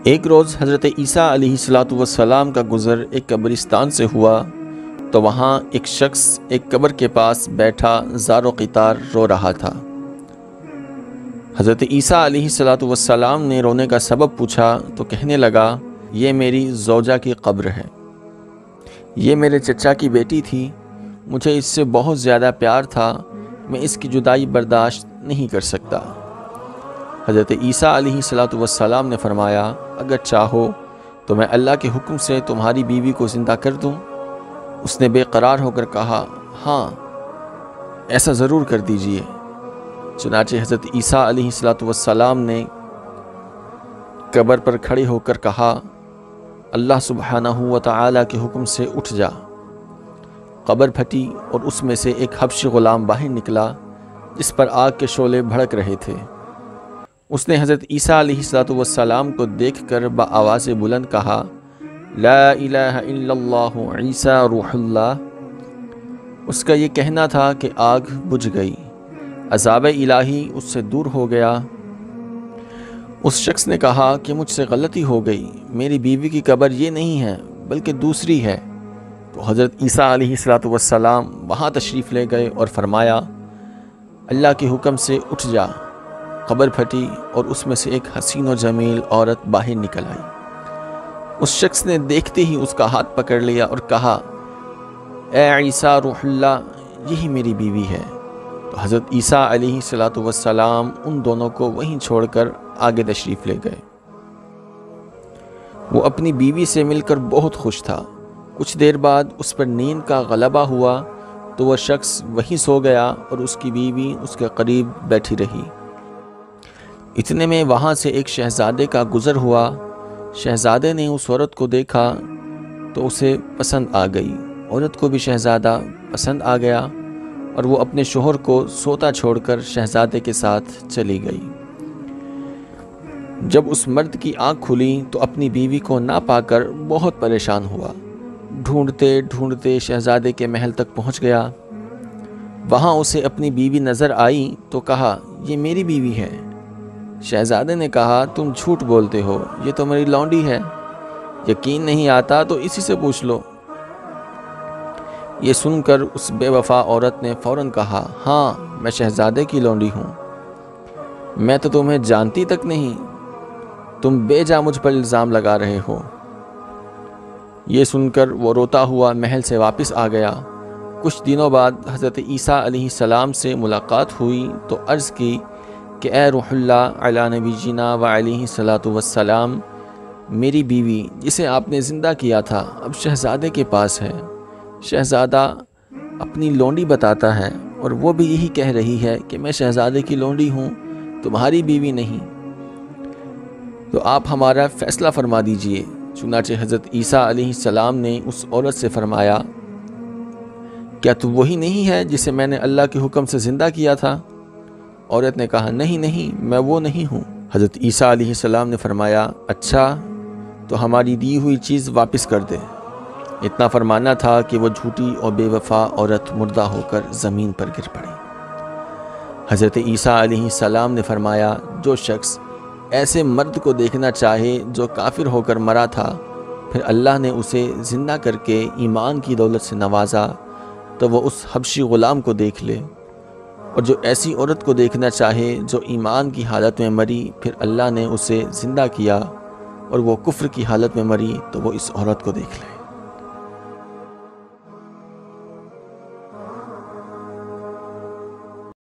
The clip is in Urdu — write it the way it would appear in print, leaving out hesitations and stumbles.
ایک روز حضرت عیسیٰ علیہ السلام کا گزر ایک قبرستان سے ہوا تو وہاں ایک شخص ایک قبر کے پاس بیٹھا زار و قطار رو رہا تھا۔ حضرت عیسیٰ علیہ السلام نے رونے کا سبب پوچھا تو کہنے لگا، یہ میری زوجہ کی قبر ہے، یہ میرے چچا کی بیٹی تھی، مجھے اس سے بہت زیادہ پیار تھا، میں اس کی جدائی برداشت نہیں کر سکتا۔ حضرت عیسیٰ علیہ السلام نے فرمایا، اگر چاہو تو میں اللہ کے حکم سے تمہاری بیوی کو زندہ کر دوں۔ اس نے بے قرار ہو کر کہا، ہاں ایسا ضرور کر دیجئے۔ چنانچہ حضرت عیسیٰ علیہ السلام نے قبر پر کھڑے ہو کر کہا، اللہ سبحانہ و تعالیٰ کے حکم سے اٹھ جا۔ قبر پھٹی اور اس میں سے ایک حبشی غلام باہر نکلا جس پر آگ کے شعلے بھڑک رہے تھے۔ اس نے حضرت عیسیٰ علیہ السلام کو دیکھ کر بآواز بلند کہا، لا الہ الا اللہ عیسیٰ روح اللہ۔ اس کا یہ کہنا تھا کہ آگ بجھ گئی، عذاب الہی اس سے دور ہو گیا۔ اس شخص نے کہا کہ مجھ سے غلطی ہو گئی، میری بیوی کی قبر یہ نہیں ہے بلکہ دوسری ہے۔ تو حضرت عیسیٰ علیہ السلام وہاں تشریف لے گئے اور فرمایا، اللہ کے حکم سے اٹھ جا۔ قبر پھٹی اور اس میں سے ایک حسین و جمیل عورت باہر نکل آئی۔ اس شخص نے دیکھتے ہی اس کا ہاتھ پکڑ لیا اور کہا، اے عیسیٰ روح اللہ، یہی میری بیوی ہے۔ تو حضرت عیسیٰ علیہ السلام ان دونوں کو وہیں چھوڑ کر آگے تشریف لے گئے۔ وہ اپنی بیوی سے مل کر بہت خوش تھا۔ کچھ دیر بعد اس پر نیند کا غلبہ ہوا تو وہ شخص وہیں سو گیا اور اس کی بیوی اس کے قریب بیٹھی رہی۔ اتنے میں وہاں سے ایک شہزادے کا گزر ہوا۔ شہزادے نے اس عورت کو دیکھا تو اسے پسند آ گئی۔ عورت کو بھی شہزادہ پسند آ گیا اور وہ اپنے شوہر کو سوتا چھوڑ کر شہزادے کے ساتھ چلی گئی۔ جب اس مرد کی آنکھ کھلی تو اپنی بیوی کو نہ پا کر بہت پریشان ہوا۔ ڈھونڈتے ڈھونڈتے شہزادے کے محل تک پہنچ گیا۔ وہاں اسے اپنی بیوی نظر آئی تو کہا، یہ میری بیوی ہے۔ شہزادے نے کہا، تم جھوٹ بولتے ہو، یہ تو میری لونڈی ہے، یقین نہیں آتا تو اسی سے پوچھ لو۔ یہ سن کر اس بے وفا عورت نے فوراً کہا، ہاں میں شہزادے کی لونڈی ہوں، میں تو تمہیں جانتی تک نہیں، تم بے جا مجھ پر الزام لگا رہے ہو۔ یہ سن کر وہ روتا ہوا محل سے واپس آ گیا۔ کچھ دنوں بعد حضرت عیسیٰ علیہ السلام سے ملاقات ہوئی تو عرض کی کہ اے روح اللہ علی نبی جینا و علیہ السلام، میری بیوی جسے آپ نے زندہ کیا تھا اب شہزادے کے پاس ہے۔ شہزادہ اپنی لونڈی بتاتا ہے اور وہ بھی یہی کہہ رہی ہے کہ میں شہزادے کی لونڈی ہوں، تمہاری بیوی نہیں، تو آپ ہمارا فیصلہ فرما دیجئے۔ چنانچہ حضرت عیسیٰ علیہ السلام نے اس عورت سے فرمایا، کیا تو وہی نہیں ہے جسے میں نے اللہ کے حکم سے زندہ کیا تھا؟ عورت نے کہا، نہیں میں وہ نہیں ہوں۔ حضرت عیسیٰ علیہ السلام نے فرمایا، اچھا تو ہماری دی ہوئی چیز واپس کر دے۔ اتنا فرمانا تھا کہ وہ جھوٹی اور بے وفا عورت مردہ ہو کر زمین پر گر پڑی۔ حضرت عیسیٰ علیہ السلام نے فرمایا، جو شخص ایسے مرد کو دیکھنا چاہے جو کافر ہو کر مرا تھا، پھر اللہ نے اسے زندہ کر کے ایمان کی دولت سے نوازا، تو وہ اس حبشی غلام کو دیکھ لے، اور جو ایسی عورت کو دیکھنا چاہے جو ایمان کی حالت میں مری، پھر اللہ نے اسے زندہ کیا، اور وہ کفر کی حالت میں مری، تو وہ اس عورت کو دیکھ لے۔